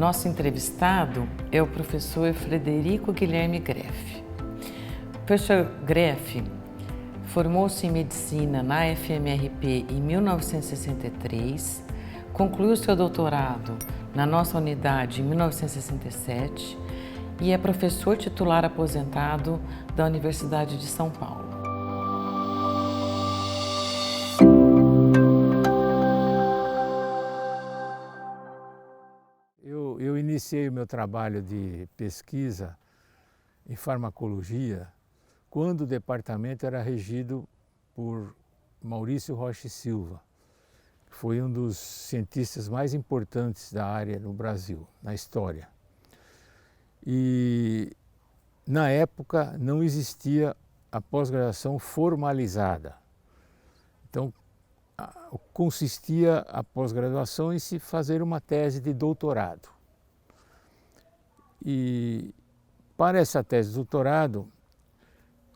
Nosso entrevistado é o professor Frederico Guilherme Greff. O professor Greff formou-se em medicina na FMRP em 1963, concluiu seu doutorado na nossa unidade em 1967 e é professor titular aposentado da Universidade de São Paulo. Eu iniciei o meu trabalho de pesquisa em farmacologia quando o departamento era regido por Maurício Rocha e Silva, que foi um dos cientistas mais importantes da área no Brasil, na história. E na época não existia a pós-graduação formalizada. Então consistia a pós-graduação em se fazer uma tese de doutorado. E para essa tese de doutorado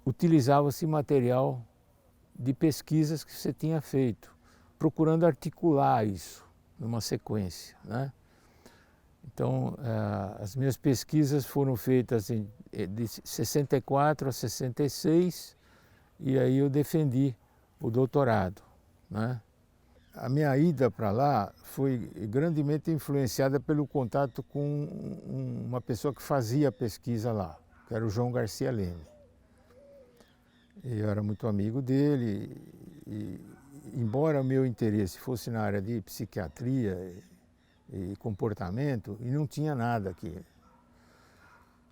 utilizava-se material de pesquisas que você tinha feito, procurando articular isso numa sequência, né? Então, as minhas pesquisas foram feitas de 64 a 66 e aí eu defendi o doutorado, né? A minha ida para lá foi grandemente influenciada pelo contato com uma pessoa que fazia pesquisa lá, que era o João Garcia Leme. Eu era muito amigo dele e embora o meu interesse fosse na área de psiquiatria e comportamento, e não tinha nada aqui.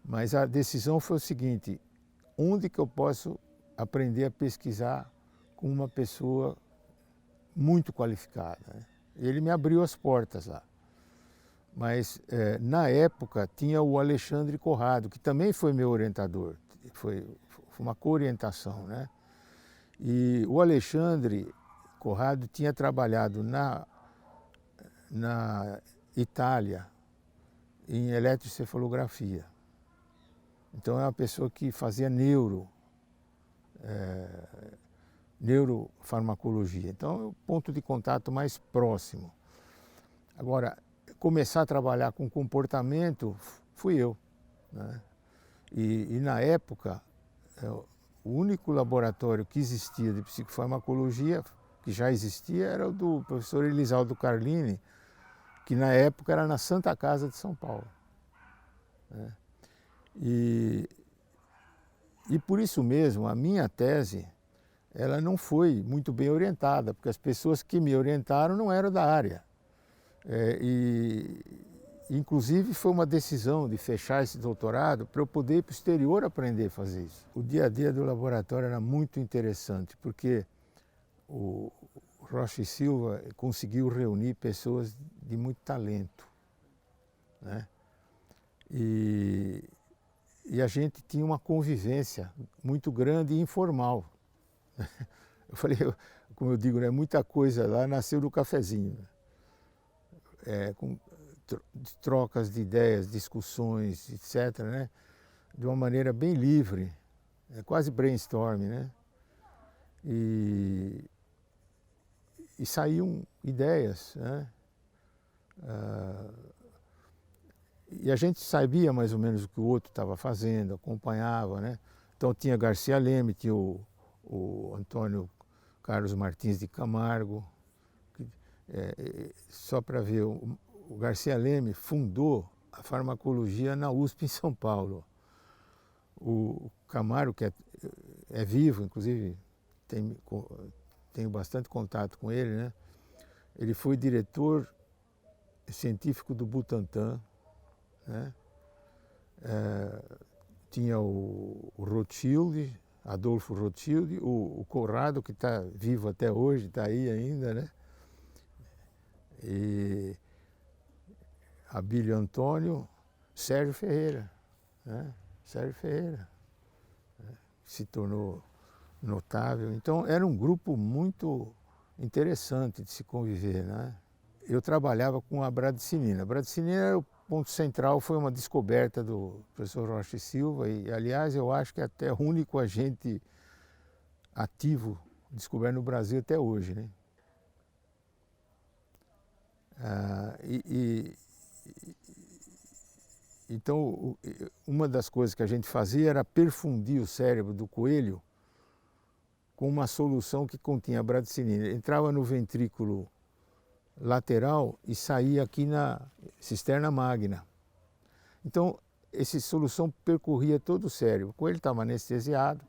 Mas a decisão foi o seguinte: onde que eu posso aprender a pesquisar com uma pessoa muito qualificada, né? Ele me abriu as portas lá. Mas na época tinha o Alexandre Corrado, que também foi meu orientador, foi uma co-orientação, né? E o Alexandre Corrado tinha trabalhado na Itália em eletroencefalografia. Então é uma pessoa que fazia neurofarmacologia. Então é o ponto de contato mais próximo. Agora, começar a trabalhar com comportamento fui eu, né? E na época, o único laboratório que existia de psicofarmacologia, que já existia, era o do professor Elisaldo Carlini, que na época era na Santa Casa de São Paulo, né? E por isso mesmo, a minha tese, ela não foi muito bem orientada, porque as pessoas que me orientaram não eram da área. Inclusive foi uma decisão de fechar esse doutorado para eu poder ir para o exterior aprender a fazer isso. O dia a dia do laboratório era muito interessante, porque o Rocha e Silva conseguiu reunir pessoas de muito talento, né? E a gente tinha uma convivência muito grande e informal. Eu falei, como eu digo, né, muita coisa lá nasceu do cafezinho, com trocas de ideias, discussões, etc., né, de uma maneira bem livre, quase brainstorming, né? E saíam ideias, né? E a gente sabia mais ou menos o que o outro estava fazendo, acompanhava, né? Então tinha Garcia Leme, tinha o Antônio Carlos Martins de Camargo. Só para ver, o Garcia Leme fundou a farmacologia na USP em São Paulo. O Camargo, que é vivo, inclusive tenho bastante contato com ele, né? Ele foi diretor científico do Butantan, né? Tinha o Rothschild, Adolfo Rothschild, o Corrado, que está vivo até hoje, está aí ainda, né? E Abílio Antônio, Sérgio Ferreira, né? Sérgio Ferreira, né? Se tornou notável. Então era um grupo muito interessante de se conviver, né? Eu trabalhava com a bradicinina. A bradicinina, o ponto central, foi uma descoberta do professor Rocha e Silva e, aliás, eu acho que é até o único agente ativo descoberto no Brasil até hoje, né? Então, uma das coisas que a gente fazia era perfundir o cérebro do coelho com uma solução que continha bradicinina. Entrava no ventrículo lateral e saía aqui na cisterna magna. Então, essa solução percorria todo o cérebro. O coelho estava anestesiado.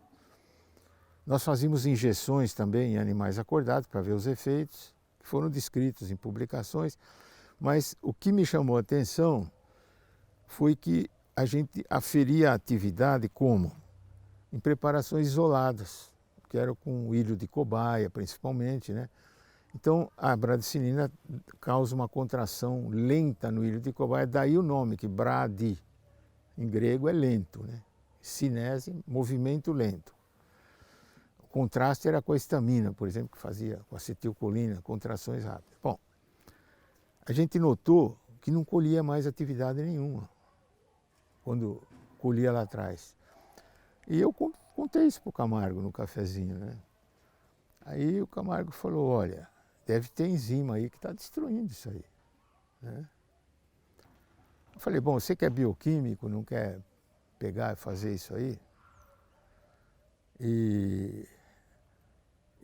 Nós fazíamos injeções também em animais acordados para ver os efeitos, que foram descritos em publicações. Mas o que me chamou a atenção foi que a gente aferia a atividade como? Em preparações isoladas, que eram com ilho de cobaia, principalmente, né? Então, a bradicinina causa uma contração lenta no ilho de cobaia, daí o nome, que bradi, em grego, é lento, né? Cinese, movimento lento. O contraste era com a histamina, por exemplo, que fazia com a acetilcolina, contrações rápidas. Bom, a gente notou que não colhia mais atividade nenhuma, quando colhia lá atrás. E eu contei isso para o Camargo no cafezinho, né? Aí o Camargo falou, olha, deve ter enzima aí que está destruindo isso aí, né? Eu falei, bom, você que é bioquímico, não quer pegar e fazer isso aí? E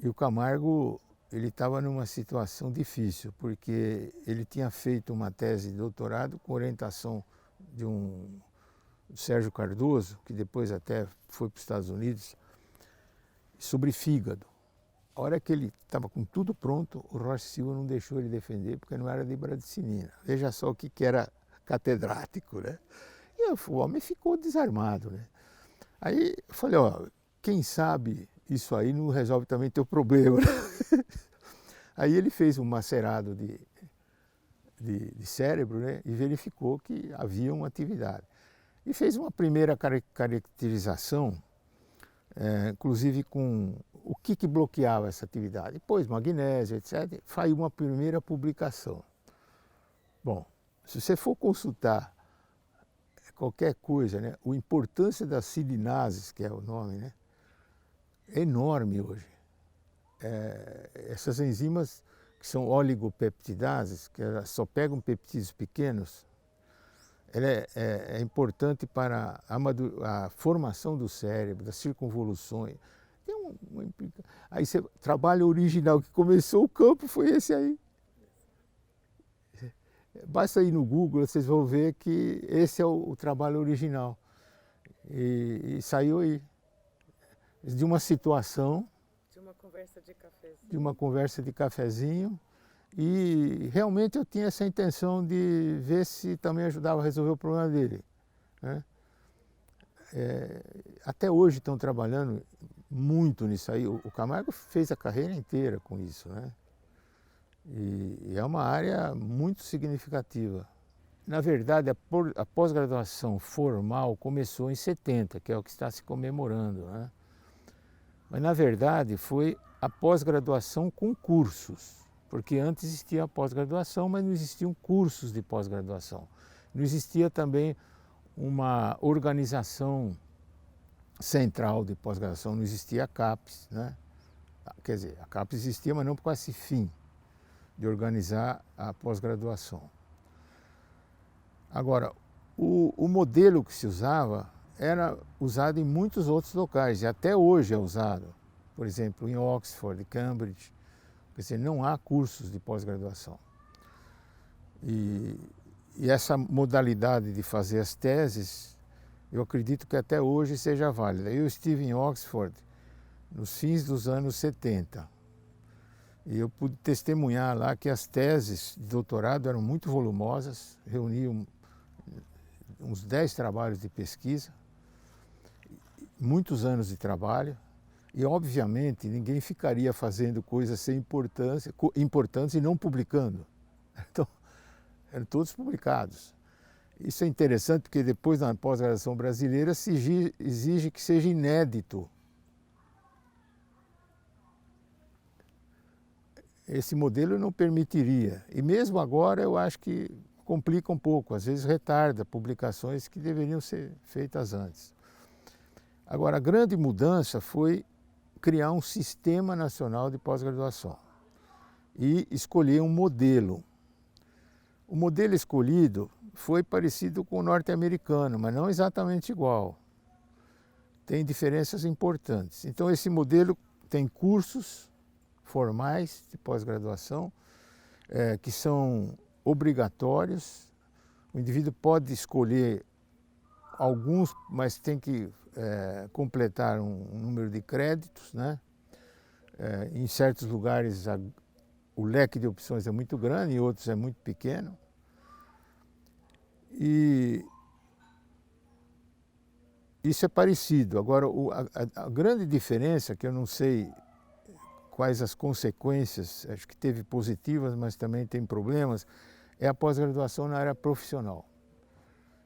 o Camargo, ele estava numa situação difícil, porque ele tinha feito uma tese de doutorado com orientação de um Sérgio Cardoso, que depois até foi para os Estados Unidos, sobre fígado. A hora que ele estava com tudo pronto, o Rocha Silva não deixou ele defender, porque não era de bradicinina. Veja só o que era catedrático, né? E o homem ficou desarmado, né? Aí eu falei, ó, quem sabe isso aí não resolve também teu problema, né? Aí ele fez um macerado de cérebro, né? E verificou que havia uma atividade. E fez uma primeira caracterização, inclusive com o que bloqueava essa atividade. Depois, magnésio, etc. Faz uma primeira publicação. Bom, se você for consultar qualquer coisa, né, a importância das silinases, que é o nome, né, é enorme hoje. Essas enzimas que são oligopeptidases, que elas só pegam peptídeos pequenos, ela é importante para a formação do cérebro, das circunvoluções. Tem aí você trabalho original que começou o campo foi esse aí. Basta ir no Google, vocês vão ver que esse é o trabalho original. E saiu aí de uma situação, De uma conversa de cafezinho. de uma conversa de cafezinho. E realmente eu tinha essa intenção de ver se também ajudava a resolver o problema dele, né? Até hoje estão trabalhando muito nisso aí. O Camargo fez a carreira inteira com isso, né? E é uma área muito significativa. Na verdade, a pós-graduação formal começou em 70, que é o que está se comemorando, né? Mas, na verdade, foi a pós-graduação com cursos. Porque antes existia a pós-graduação, mas não existiam cursos de pós-graduação. Não existia também uma organização central de pós-graduação, não existia a CAPES, né? Quer dizer, a CAPES existia, mas não com esse fim de organizar a pós-graduação. Agora, o modelo que se usava era usado em muitos outros locais, e até hoje é usado. Por exemplo, em Oxford, Cambridge. Quer dizer, não há cursos de pós-graduação. E essa modalidade de fazer as teses, eu acredito que até hoje seja válida. Eu estive em Oxford nos fins dos anos 70 e eu pude testemunhar lá que as teses de doutorado eram muito volumosas, reuniam uns 10 trabalhos de pesquisa, muitos anos de trabalho. E, obviamente, ninguém ficaria fazendo coisas sem importância, importantes e não publicando. Então, eram todos publicados. Isso é interessante porque depois, na pós-graduação brasileira, se exige que seja inédito. Esse modelo não permitiria. E mesmo agora, eu acho que complica um pouco, às vezes retarda publicações que deveriam ser feitas antes. Agora, a grande mudança foi criar um sistema nacional de pós-graduação e escolher um modelo. O modelo escolhido foi parecido com o norte-americano, mas não exatamente igual. Tem diferenças importantes. Então, esse modelo tem cursos formais de pós-graduação que são obrigatórios. O indivíduo pode escolher alguns, mas tem que completar um número de créditos, né? Em certos lugares o leque de opções é muito grande, em outros é muito pequeno. E isso é parecido. Agora, a grande diferença, que eu não sei quais as consequências, acho que teve positivas, mas também tem problemas, é a pós-graduação na área profissional.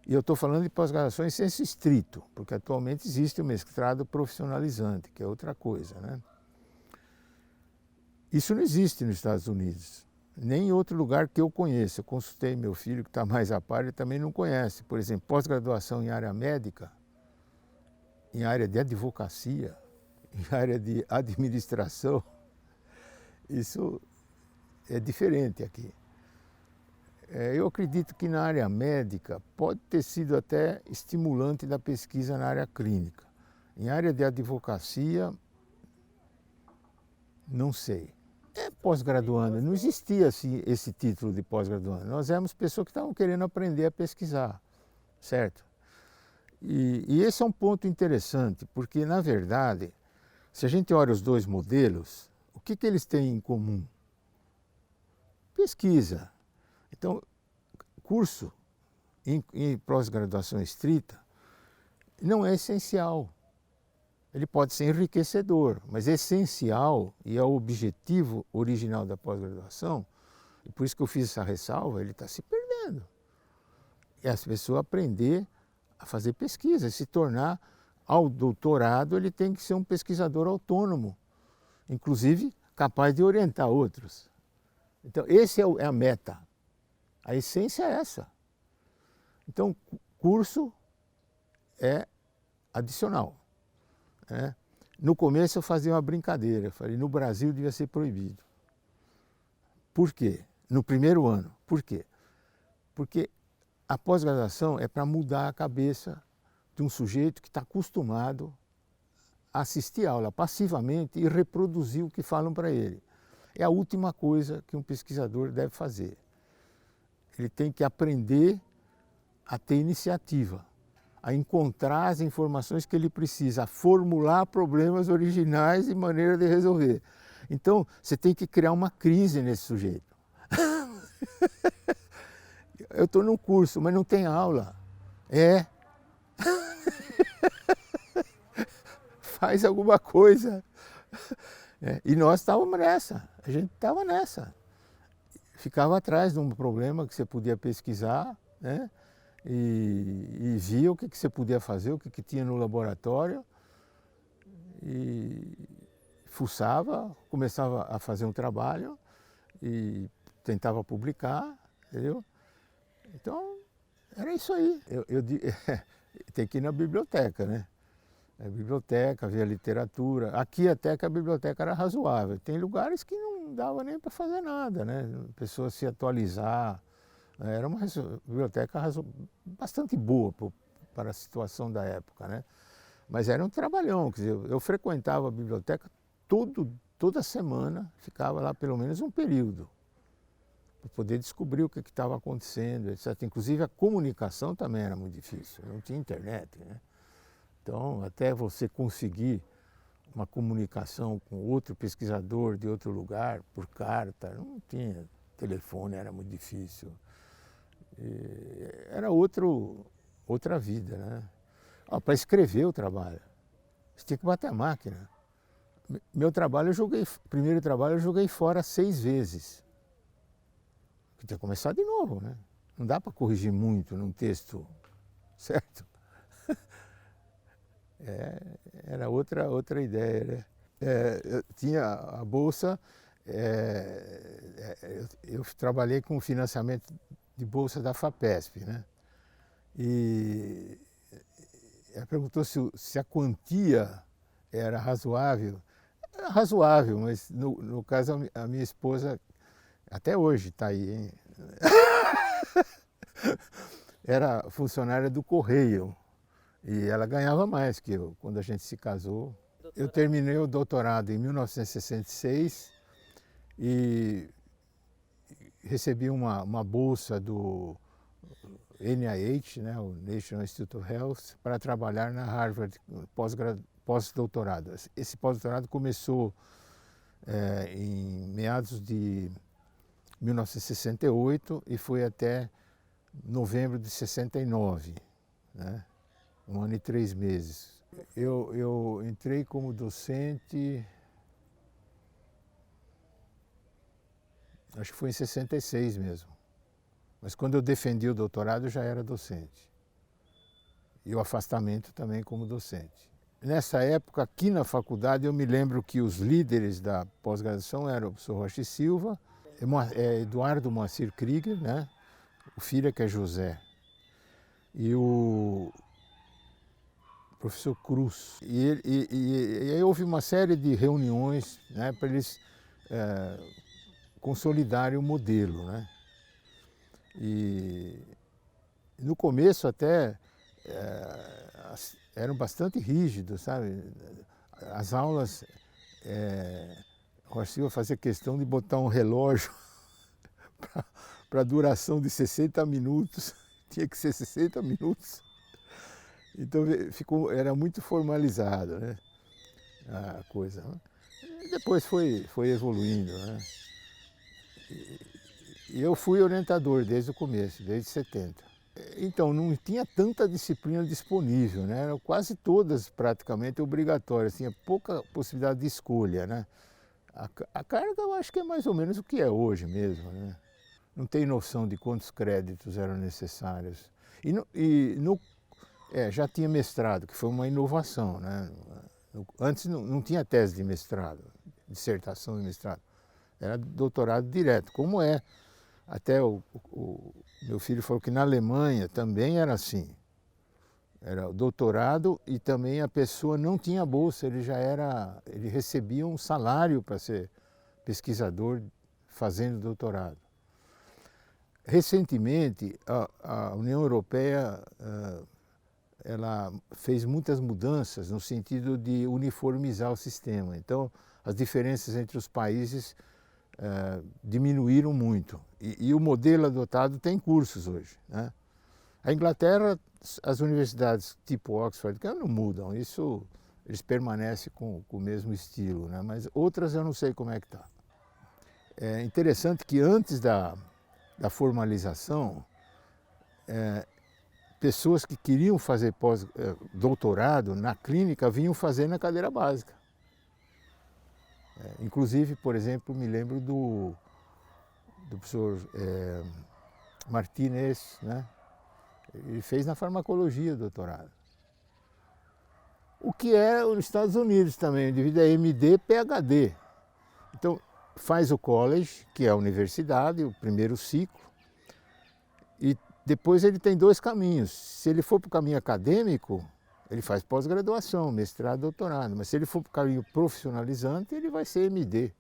E eu estou falando de pós-graduação em senso estrito, porque atualmente existe o mestrado profissionalizante, que é outra coisa, né? Isso não existe nos Estados Unidos, nem em outro lugar que eu conheça. Eu consultei meu filho, que está mais a par, ele também não conhece. Por exemplo, pós-graduação em área médica, em área de advocacia, em área de administração, isso é diferente aqui. Eu acredito que na área médica pode ter sido até estimulante da pesquisa na área clínica. Em área de advocacia, não sei. É pós-graduando, não existia assim, esse título de pós-graduando. Nós éramos pessoas que estavam querendo aprender a pesquisar, certo? E esse é um ponto interessante, porque na verdade, se a gente olha os dois modelos, o que eles têm em comum? Pesquisa. Então, curso em pós-graduação estrita não é essencial. Ele pode ser enriquecedor, mas essencial, e é o objetivo original da pós-graduação, e por isso que eu fiz essa ressalva, ele está se perdendo. É as pessoas aprender a fazer pesquisa, se tornar, ao doutorado, ele tem que ser um pesquisador autônomo, inclusive capaz de orientar outros. Então, esse é a meta. A essência é essa. Então, curso é adicional. Né? No começo eu fazia uma brincadeira, eu falei, no Brasil devia ser proibido. Por quê? No primeiro ano. Por quê? Porque a pós-graduação é para mudar a cabeça de um sujeito que está acostumado a assistir a aula passivamente e reproduzir o que falam para ele. É a última coisa que um pesquisador deve fazer. Ele tem que aprender a ter iniciativa, a encontrar as informações que ele precisa, a formular problemas originais e maneira de resolver. Então, você tem que criar uma crise nesse sujeito. Eu estou num curso, mas não tem aula. Faz alguma coisa. E nós estávamos nessa, a gente estava nessa. Ficava atrás de um problema que você podia pesquisar, né? E via o que você podia fazer, o que tinha no laboratório, e fuçava, começava a fazer um trabalho e tentava publicar, entendeu? Então, era isso aí. Tem que ir na biblioteca, né? A biblioteca, ver a literatura. Aqui até que a biblioteca era razoável. Tem lugares que não dava nem para fazer nada, né? A pessoa se atualizar. Era uma biblioteca bastante boa para a situação da época, né? Mas era um trabalhão. Quer dizer, eu frequentava a biblioteca toda semana, ficava lá pelo menos um período, para poder descobrir o que estava acontecendo, etc. Inclusive a comunicação também era muito difícil, não tinha internet, né? Então, até você conseguir uma comunicação com outro pesquisador de outro lugar, por carta, não tinha telefone, era muito difícil. Era outra vida, né? Para escrever o trabalho, você tinha que bater a máquina. Meu trabalho, primeiro trabalho eu joguei fora 6 vezes. Eu tinha que começar de novo, né? Não dá para corrigir muito num texto, certo? Era outra ideia, né? Eu tinha a bolsa, eu trabalhei com financiamento de bolsa da FAPESP, né? E ela perguntou se a quantia era razoável. Era razoável, mas no caso a minha esposa, até hoje está aí, hein? era funcionária do Correio e ela ganhava mais que eu quando a gente se casou. Eu terminei o doutorado em 1966 e recebi uma bolsa do NIH, né, o National Institute of Health, para trabalhar na Harvard pós-doutorado. Esse pós-doutorado começou em meados de 1968 e foi até novembro de 69, né? 1 ano e 3 meses. Eu entrei como docente, acho que foi em 66 mesmo. Mas quando eu defendi o doutorado, eu já era docente. E o afastamento também como docente. Nessa época, aqui na faculdade, eu me lembro que os líderes da pós-graduação eram o professor Rocha e Silva, Eduardo Moacir Krieger, né? O filho que é José, e o professor Cruz. E aí houve uma série de reuniões, né, para eles consolidarem o modelo, né? E no começo até eram bastante rígidos, sabe? As aulas, Rocha Silva fazia questão de botar um relógio para a duração de 60 minutos, tinha que ser 60 minutos. Então era muito formalizado, né, a coisa. Né? E depois foi evoluindo, né? E eu fui orientador desde o começo, desde 70. Então, não tinha tanta disciplina disponível, né? Eram quase todas praticamente obrigatórias, tinha pouca possibilidade de escolha, né? A carga eu acho que é mais ou menos o que é hoje mesmo, né? Não tem noção de quantos créditos eram necessários. Já tinha mestrado, que foi uma inovação, né? Antes não tinha tese de mestrado, dissertação de mestrado. Era doutorado direto, como é. Até o meu filho falou que na Alemanha também era assim. Era o doutorado e também a pessoa não tinha bolsa, ele recebia um salário para ser pesquisador fazendo doutorado. Recentemente, a União Europeia ela fez muitas mudanças no sentido de uniformizar o sistema. Então, as diferenças entre os países diminuíram muito. E o modelo adotado tem cursos hoje, né? A Inglaterra, as universidades tipo Oxford, que não mudam, eles permanecem com o mesmo estilo, né? Mas outras eu não sei como é que está. É interessante que antes da formalização, pessoas que queriam fazer doutorado na clínica vinham fazer na cadeira básica. Inclusive, por exemplo, me lembro do professor Martínez, né? Ele fez na farmacologia o doutorado. O que é nos Estados Unidos também, o indivíduo é MD, PhD. Então, faz o college, que é a universidade, o primeiro ciclo, e depois ele tem 2 caminhos. Se ele for para o caminho acadêmico, ele faz pós-graduação, mestrado, doutorado. Mas se ele for para o caminho profissionalizante, ele vai ser MD.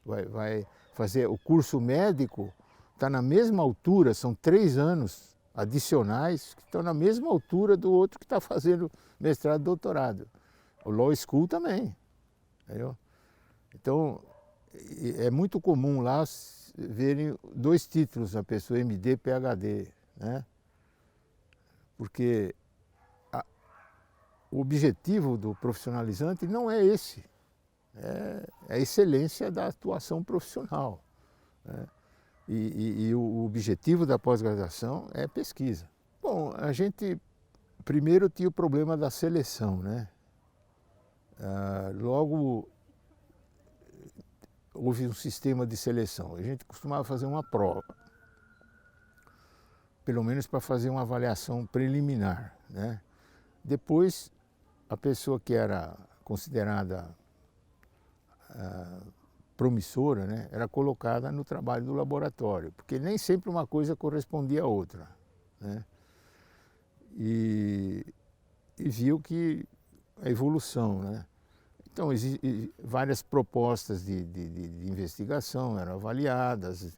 Vai fazer o curso médico, está na mesma altura, são 3 anos adicionais, que estão na mesma altura do outro que está fazendo mestrado e doutorado. O Law School também. Entendeu? Então, é muito comum lá verem 2 títulos na pessoa, MD, PhD, né? Porque o objetivo do profissionalizante não é esse, é a excelência da atuação profissional, né? E o objetivo da pós-graduação é pesquisa. Bom, a gente primeiro tinha o problema da seleção, né? Logo houve um sistema de seleção. A gente costumava fazer uma prova, pelo menos para fazer uma avaliação preliminar, né? Depois, a pessoa que era considerada promissora, né, era colocada no trabalho do laboratório, porque nem sempre uma coisa correspondia à outra, né? E viu que a evolução, né? Então, várias propostas de investigação eram avaliadas,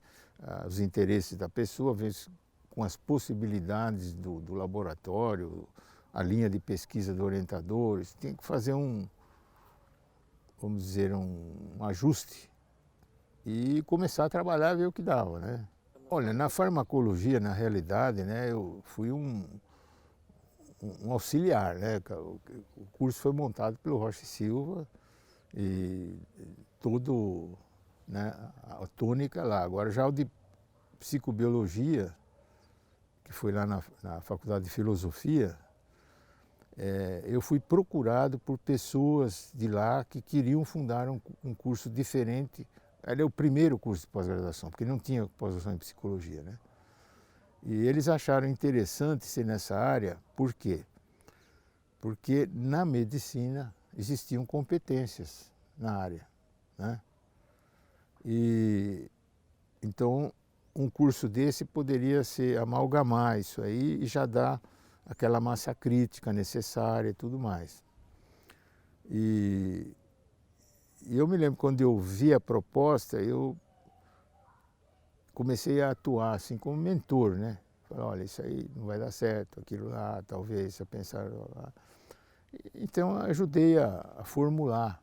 os interesses da pessoa, às vezes com as possibilidades do laboratório, a linha de pesquisa do orientador, tinha que fazer vamos dizer, um ajuste e começar a trabalhar e ver o que dava, né? Olha, na farmacologia, na realidade, né, eu fui um auxiliar, né? O curso foi montado pelo Rocha e Silva e todo, né, a tônica lá. Agora já o de psicobiologia, que foi lá na Faculdade de Filosofia, eu fui procurado por pessoas de lá que queriam fundar um curso diferente. Era o primeiro curso de pós-graduação, porque não tinha pós-graduação em psicologia, né? E eles acharam interessante ser nessa área, por quê? Porque na medicina existiam competências na área, né? E então um curso desse poderia amalgamar isso aí e já dar aquela massa crítica necessária e tudo mais. E eu me lembro quando eu vi a proposta, eu comecei a atuar assim como mentor, né? Falei, olha, isso aí não vai dar certo, aquilo lá, talvez, se eu pensar lá. Então eu ajudei a formular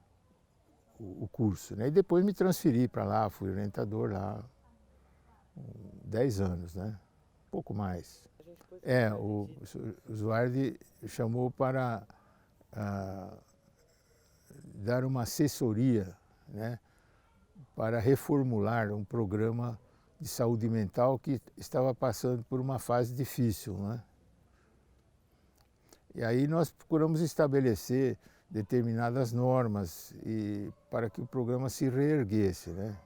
o curso, né? E depois me transferi para lá, fui orientador lá, 10 anos, né? Um pouco mais. O Zuardi chamou para dar uma assessoria, né, para reformular um programa de saúde mental que estava passando por uma fase difícil, né? E aí nós procuramos estabelecer determinadas normas para que o programa se reerguesse, né?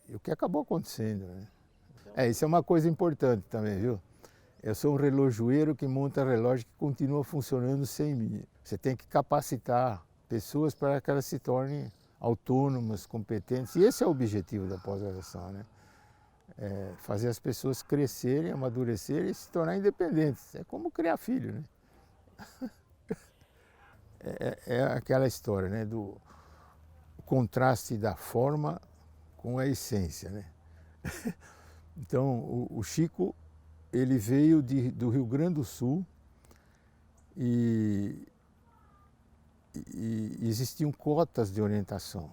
E o que acabou acontecendo, né? Isso é uma coisa importante também, viu? Eu sou um relojoeiro que monta relógio que continua funcionando sem mim. Você tem que capacitar pessoas para que elas se tornem autônomas, competentes. E esse é o objetivo da pós-graduação, né? Fazer as pessoas crescerem, amadurecerem e se tornar independentes. É como criar filho, né? É aquela história, né, do contraste da forma com a essência, né? Então, o Chico, ele veio do Rio Grande do Sul e existiam cotas de orientação.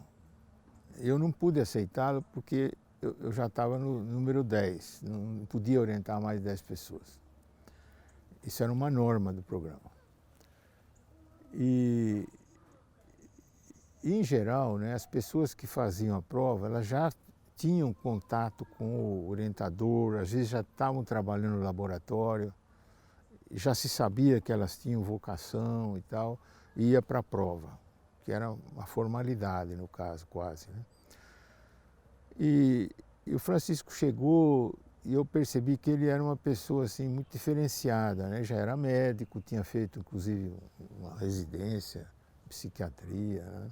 Eu não pude aceitá-lo porque eu já estava no número 10, não podia orientar mais de 10 pessoas. Isso era uma norma do programa. E em geral, né, as pessoas que faziam a prova, elas já tinham contato com o orientador, às vezes já estavam trabalhando no laboratório, já se sabia que elas tinham vocação e tal, e ia para a prova, que era uma formalidade no caso, quase, né? E o Francisco chegou e eu percebi que ele era uma pessoa assim, muito diferenciada, né? Já era médico, tinha feito inclusive uma residência em psiquiatria, né?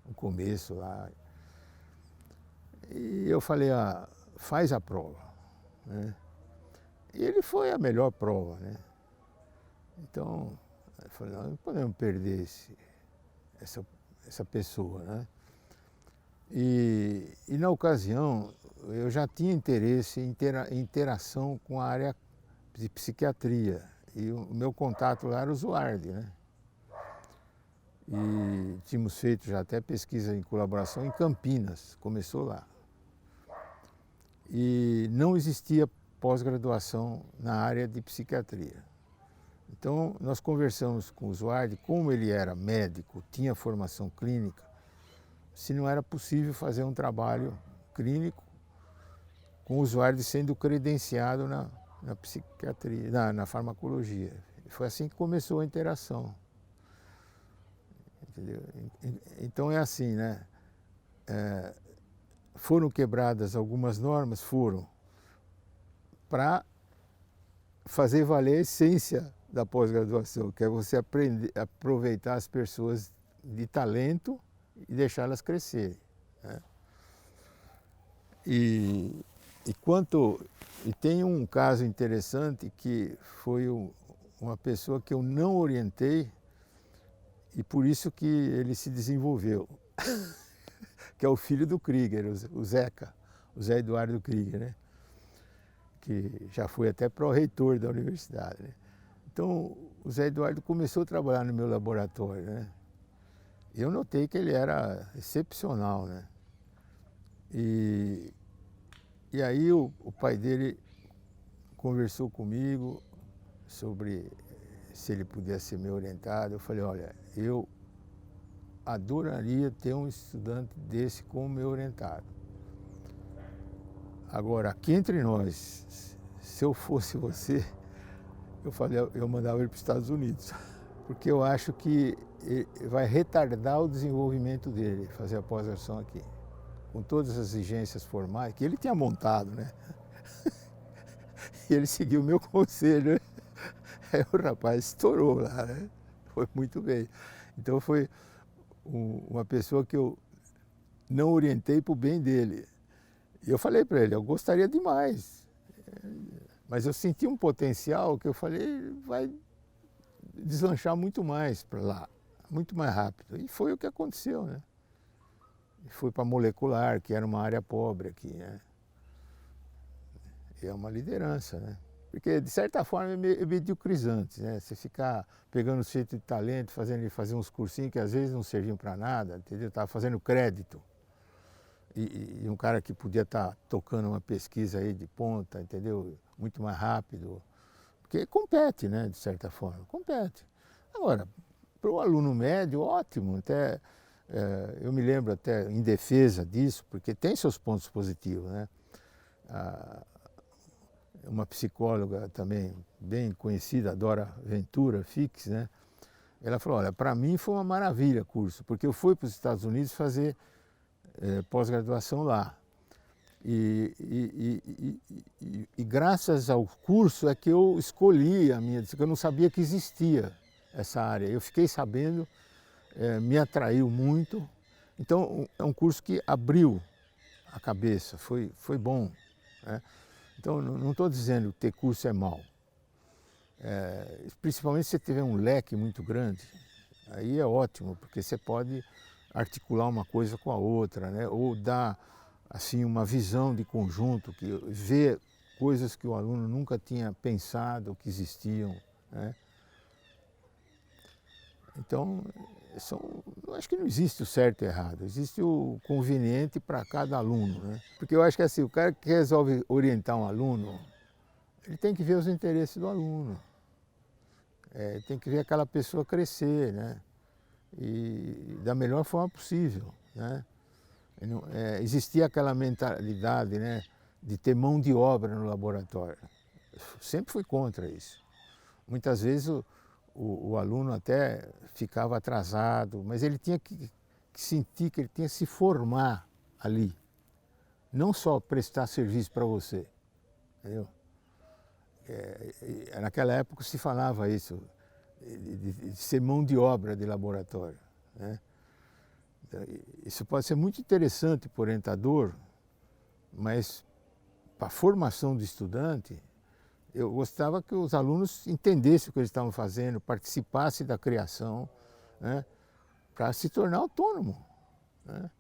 No começo lá. E eu falei, faz a prova, né? E ele foi a melhor prova, né? Então, eu falei, não podemos perder essa pessoa, né? E na ocasião, eu já tinha interesse em interação com a área de psiquiatria. E o meu contato lá era o Zuardi, né? E tínhamos feito já até pesquisa em colaboração em Campinas, começou lá. E não existia pós-graduação na área de psiquiatria. Então, nós conversamos com o Zuardi, como ele era médico, tinha formação clínica, se não era possível fazer um trabalho clínico com o Zuardi sendo credenciado na psiquiatria, na farmacologia. Foi assim que começou a interação. Entendeu? Então é assim, né? Foram quebradas algumas normas, para fazer valer a essência da pós-graduação, que é você aproveitar as pessoas de talento e deixá-las crescerem, né? E tem um caso interessante que foi uma pessoa que eu não orientei e por isso que ele se desenvolveu, que é o filho do Krieger, o Zeca, o Zé Eduardo Krieger, né? Que já foi até pró-reitor da universidade, né? Então, o Zé Eduardo começou a trabalhar no meu laboratório, né? Eu notei que ele era excepcional, né? E aí o pai dele conversou comigo sobre se ele pudesse ser meu orientado. Eu falei, olha, eu adoraria ter um estudante desse como meu orientado. Agora, aqui entre nós, se eu fosse você, eu falei, eu mandava ele para os Estados Unidos, porque eu acho que vai retardar o desenvolvimento dele, fazer a pós-graduação aqui, com todas as exigências formais que ele tinha montado, né? E ele seguiu o meu conselho, né? Aí o rapaz estourou lá, né? Foi muito bem. Então foi uma pessoa que eu não orientei para o bem dele. E eu falei para ele, eu gostaria demais, mas eu senti um potencial que eu falei, vai deslanchar muito mais para lá, muito mais rápido. E foi o que aconteceu, né? E fui para molecular, que era uma área pobre aqui, né? E é uma liderança, né? Porque, de certa forma, é mediocrizante, né? Você ficar pegando o jeito de talento, fazendo ele fazer uns cursinhos que às vezes não serviam para nada, entendeu? Estava fazendo crédito. E um cara que podia estar tocando uma pesquisa aí de ponta, entendeu? Muito mais rápido. Porque compete, né? De certa forma, compete. Agora, para o aluno médio, ótimo. Até, eu me lembro até em defesa disso, porque tem seus pontos positivos, né? Uma psicóloga também bem conhecida, Dora Ventura Fix, né? Ela falou, olha, para mim foi uma maravilha o curso, porque eu fui para os Estados Unidos fazer pós-graduação lá. E graças ao curso é que eu escolhi a minha, eu não sabia que existia essa área. Eu fiquei sabendo, me atraiu muito. Então é um curso que abriu a cabeça, foi bom, né? Então, não estou dizendo que ter curso é mau. Principalmente se você tiver um leque muito grande, aí é ótimo, porque você pode articular uma coisa com a outra, né? Ou dar assim, uma visão de conjunto, ver coisas que o aluno nunca tinha pensado que existiam, né? Então, eu acho que não existe o certo e o errado, existe o conveniente para cada aluno, né? Porque eu acho que assim, o cara que resolve orientar um aluno, ele tem que ver os interesses do aluno, tem que ver aquela pessoa crescer, né? E da melhor forma possível, né? Existia aquela mentalidade, né, de ter mão de obra no laboratório. Eu sempre fui contra isso. Muitas vezes o aluno até ficava atrasado, mas ele tinha que sentir que ele tinha que se formar ali, não só prestar serviço para você, entendeu? Naquela época se falava isso, de ser mão de obra de laboratório, né? Isso pode ser muito interessante para o orientador, mas para a formação do estudante, eu gostava que os alunos entendessem o que eles estavam fazendo, participassem da criação, né, para se tornar autônomo, né?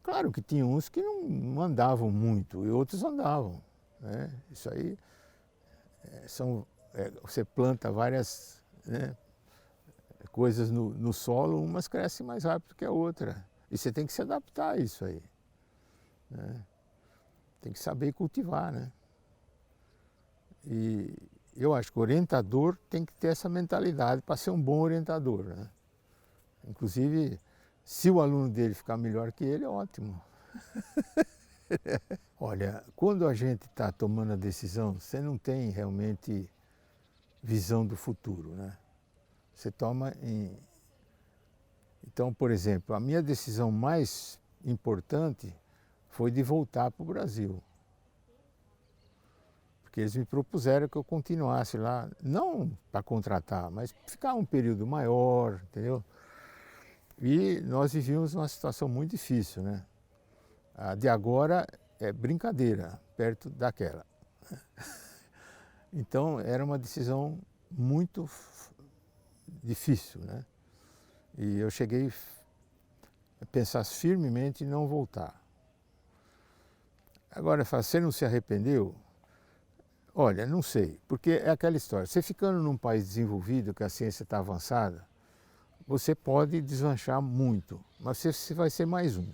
Claro que tinha uns que não andavam muito e outros andavam, né? Isso aí você planta várias, né, coisas no solo, umas crescem mais rápido que a outra. E você tem que se adaptar a isso aí, né? Tem que saber cultivar, né? E eu acho que o orientador tem que ter essa mentalidade para ser um bom orientador, né? Inclusive, se o aluno dele ficar melhor que ele, é ótimo. Olha, quando a gente está tomando a decisão, você não tem realmente visão do futuro, né? Você toma em... Então, por exemplo, a minha decisão mais importante foi de voltar para o Brasil. Porque eles me propuseram que eu continuasse lá, não para contratar, mas ficar um período maior, entendeu? E nós vivíamos uma situação muito difícil, né? A de agora é brincadeira, perto daquela. Então, era uma decisão muito difícil, né? E eu cheguei a pensar firmemente em não voltar. Agora, fala, você não se arrependeu? Olha, não sei, porque é aquela história. Você ficando num país desenvolvido, que a ciência está avançada, você pode deslanchar muito, mas você vai ser mais um,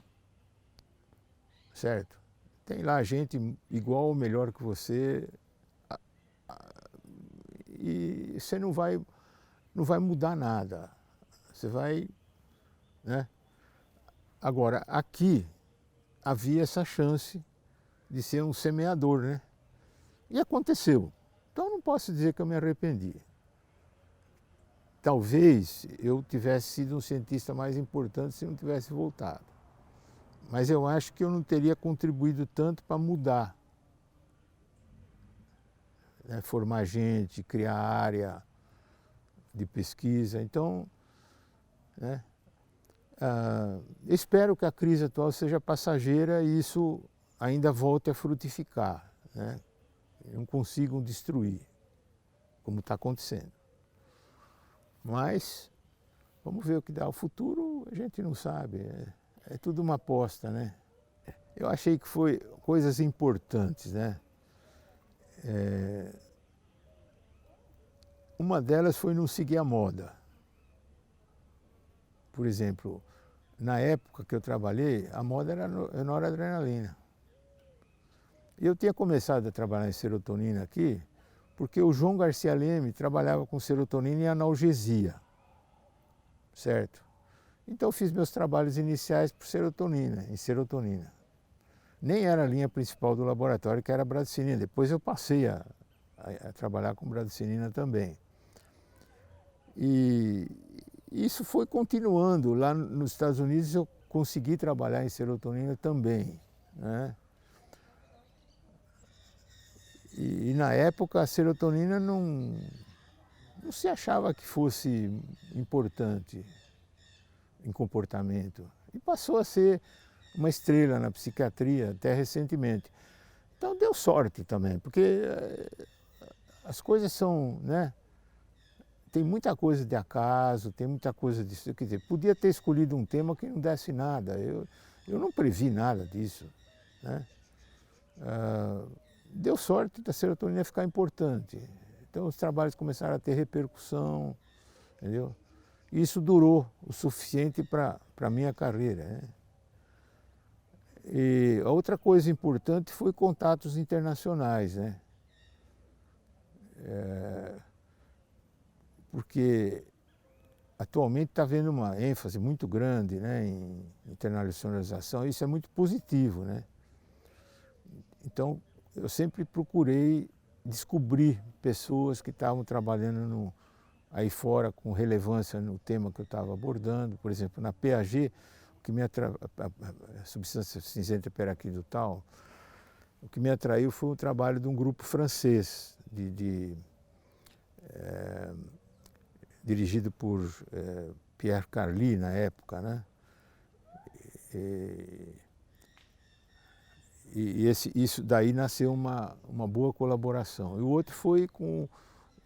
certo? Tem lá gente igual ou melhor que você e você não vai mudar nada. Você vai, né? Agora, aqui havia essa chance de ser um semeador, né? E aconteceu. Então não posso dizer que eu me arrependi. Talvez eu tivesse sido um cientista mais importante se não tivesse voltado. Mas eu acho que eu não teria contribuído tanto para mudar, né? Formar gente, criar área de pesquisa. Então, né? Espero que a crise atual seja passageira e isso ainda volte a frutificar, né? Não consigam destruir, como está acontecendo. Mas vamos ver o que dá. O futuro a gente não sabe, é tudo uma aposta, né? Eu achei que foi coisas importantes, né? Uma delas foi não seguir a moda. Por exemplo, na época que eu trabalhei, a moda era noradrenalina. E eu tinha começado a trabalhar em serotonina aqui, porque o João Garcia Leme trabalhava com serotonina e analgesia, certo? Então eu fiz meus trabalhos iniciais por serotonina, em serotonina. Nem era a linha principal do laboratório, que era a bradicinina. Depois eu passei a trabalhar com bradicinina também. E isso foi continuando. Lá nos Estados Unidos eu consegui trabalhar em serotonina também, né? E na época a serotonina não se achava que fosse importante em comportamento. E passou a ser uma estrela na psiquiatria até recentemente. Então deu sorte também, porque as coisas são, né? Tem muita coisa de acaso, tem muita coisa disso. Quer dizer, podia ter escolhido um tema que não desse nada. Eu não previ nada disso, né? Deu sorte da serotonina ficar importante. Então os trabalhos começaram a ter repercussão, entendeu? E isso durou o suficiente para a minha carreira, né? E a outra coisa importante foi contatos internacionais, né? Porque atualmente está havendo uma ênfase muito grande, né, em internacionalização, e isso é muito positivo, né? Então eu sempre procurei descobrir pessoas que estavam trabalhando aí fora com relevância no tema que eu estava abordando. Por exemplo, na PAG, a substância cinzenta peraquidutal, o que me atraiu foi o trabalho de um grupo francês, dirigido por Pierre Carli na época, né? Isso daí nasceu uma boa colaboração. E o outro foi com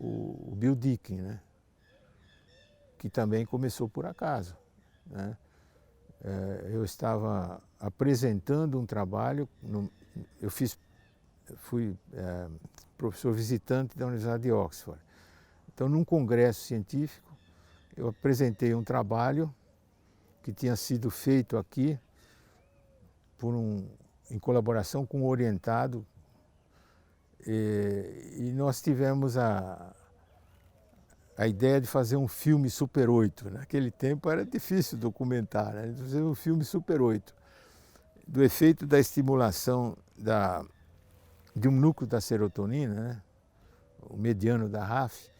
o Bill Deakin, né? Que também começou por acaso, né? Eu estava apresentando um trabalho, fui professor visitante da Universidade de Oxford. Então, num congresso científico, eu apresentei um trabalho que tinha sido feito aqui em colaboração com um orientado, e nós tivemos a ideia de fazer um filme Super 8. Naquele tempo era difícil documentar, né? Fazer um filme Super 8, do efeito da estimulação de um núcleo da serotonina, né? O mediano da RAF,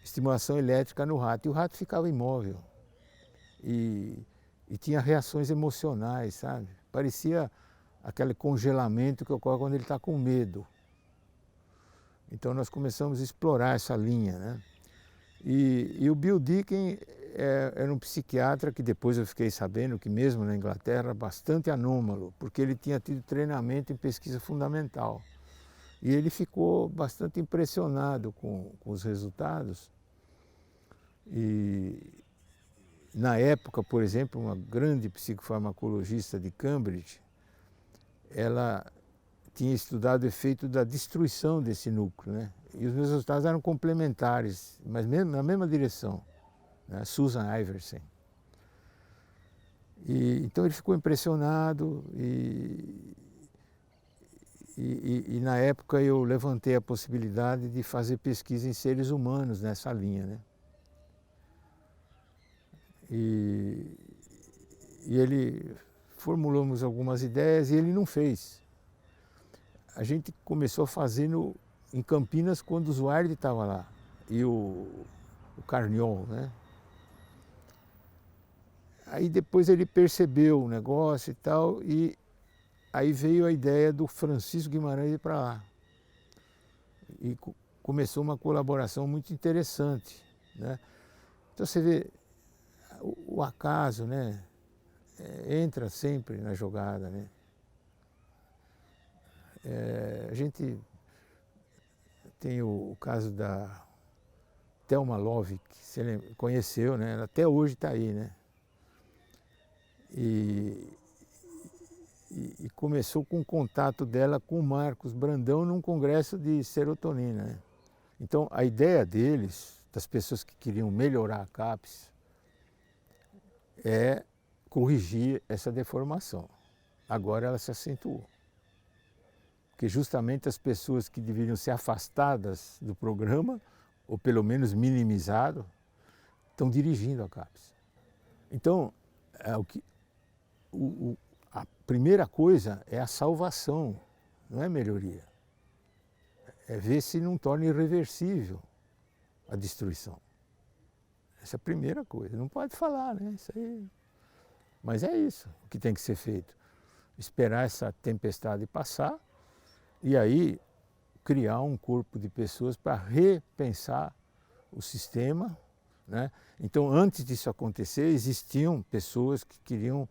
estimulação elétrica no rato. E o rato ficava imóvel e tinha reações emocionais, sabe? Parecia aquele congelamento que ocorre quando ele está com medo. Então nós começamos a explorar essa linha, né? E o Bill Deakin era um psiquiatra que depois eu fiquei sabendo que mesmo na Inglaterra era bastante anômalo, porque ele tinha tido treinamento em pesquisa fundamental. E ele ficou bastante impressionado com os resultados. E na época, por exemplo, uma grande psicofarmacologista de Cambridge, ela tinha estudado o efeito da destruição desse núcleo, né? E os meus resultados eram complementares, mas mesmo, na mesma direção, né? Susan Iversen. Então ele ficou impressionado e na época eu levantei a possibilidade de fazer pesquisa em seres humanos nessa linha, né? E ele formulamos algumas ideias e ele não fez. A gente começou a fazer em Campinas quando o Zuardi estava lá e o Carniol, né? Aí depois ele percebeu o negócio e tal, e aí veio a ideia do Francisco Guimarães ir para lá. E começou uma colaboração muito interessante, né? Então você vê, o acaso, né, entra sempre na jogada, né? A gente tem o caso da Thelma Love, que você conheceu, né? Ela até hoje está aí, né? E começou com o contato dela com o Marcos Brandão num congresso de serotonina, né? Então a ideia deles, das pessoas que queriam melhorar a CAPS, é corrigir essa deformação. Agora ela se acentuou. Porque justamente as pessoas que deveriam ser afastadas do programa, ou pelo menos minimizado, estão dirigindo a CAPS. Então, a primeira coisa é a salvação, não é melhoria. É ver se não torna irreversível a destruição. Essa é a primeira coisa. Não pode falar, né? Isso aí. Mas é isso o que tem que ser feito. Esperar essa tempestade passar e aí criar um corpo de pessoas para repensar o sistema, né? Então, antes disso acontecer, existiam pessoas que queriam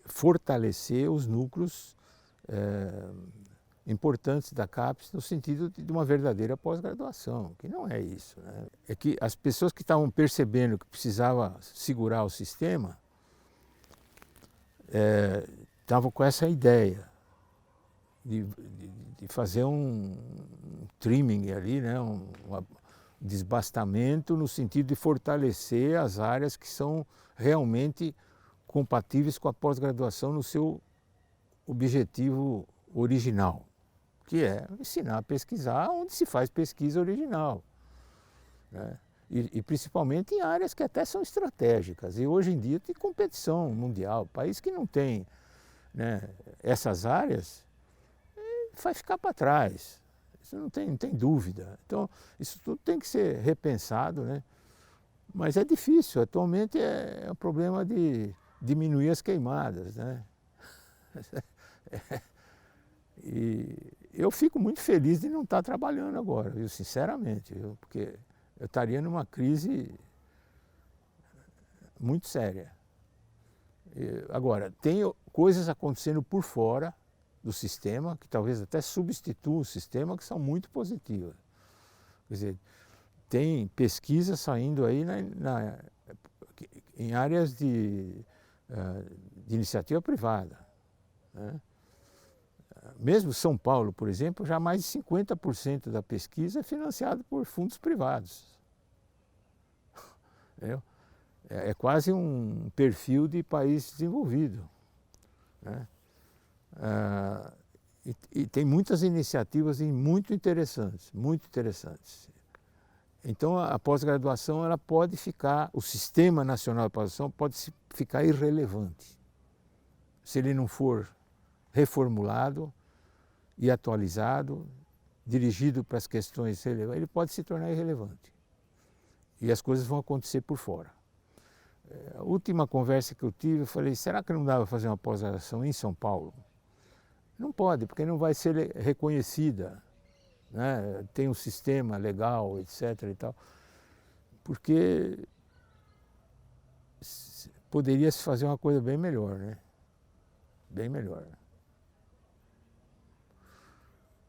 fortalecer os núcleos importantes da CAPES no sentido de uma verdadeira pós-graduação, que não é isso, né? É que as pessoas que estavam percebendo que precisava segurar o sistema estavam com essa ideia de fazer um trimming ali, né? Um desbastamento no sentido de fortalecer as áreas que são realmente compatíveis com a pós-graduação no seu objetivo original, que é ensinar a pesquisar onde se faz pesquisa original, né? E principalmente em áreas que até são estratégicas. E hoje em dia tem competição mundial. País que não tem, né, essas áreas vai ficar para trás. Isso não tem dúvida. Então, isso tudo tem que ser repensado, né? Mas é difícil. Atualmente é um problema de diminuir as queimadas, né? E eu fico muito feliz de não estar trabalhando agora, viu? Sinceramente, viu? Porque eu estaria numa crise muito séria. Agora, tem coisas acontecendo por fora do sistema, que talvez até substituam o sistema, que são muito positivas. Quer dizer, tem pesquisa saindo aí em áreas de iniciativa privada, né? Mesmo São Paulo, por exemplo, já mais de 50% da pesquisa é financiada por fundos privados. É quase um perfil de país desenvolvido, né? E tem muitas iniciativas muito interessantes, muito interessantes. Então a pós-graduação ela pode ficar, o Sistema Nacional de Pós-Graduação pode ficar irrelevante se ele não for reformulado e atualizado, dirigido para as questões relevantes, ele pode se tornar irrelevante. E as coisas vão acontecer por fora. A última conversa que eu tive, eu falei, será que não dá para fazer uma pós-graduação em São Paulo? Não pode, porque não vai ser reconhecida, né? Tem um sistema legal, etc. e tal. Porque poderia se fazer uma coisa bem melhor, né? Bem melhor.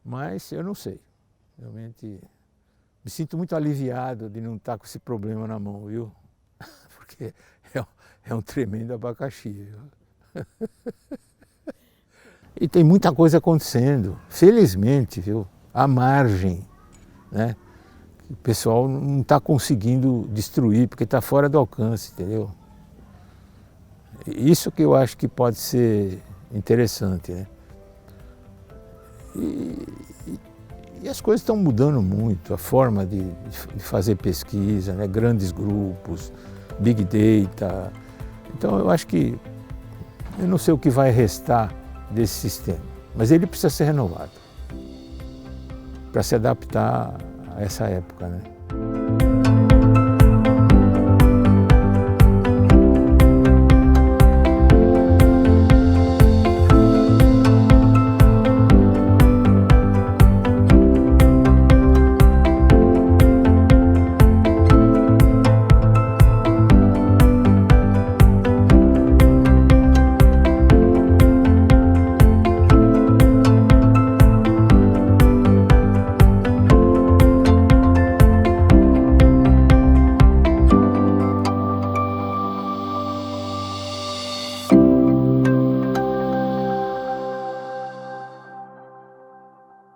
Mas eu não sei. Realmente me sinto muito aliviado de não estar com esse problema na mão, viu? Porque é um tremendo abacaxi, viu? E tem muita coisa acontecendo, felizmente, viu? À margem, né? O pessoal não está conseguindo destruir, porque está fora do alcance, entendeu? Isso que eu acho que pode ser interessante, né? E as coisas estão mudando muito, a forma de fazer pesquisa, né? Grandes grupos, Big Data. Então eu acho que, eu não sei o que vai restar desse sistema, mas ele precisa ser renovado para se adaptar a essa época, né?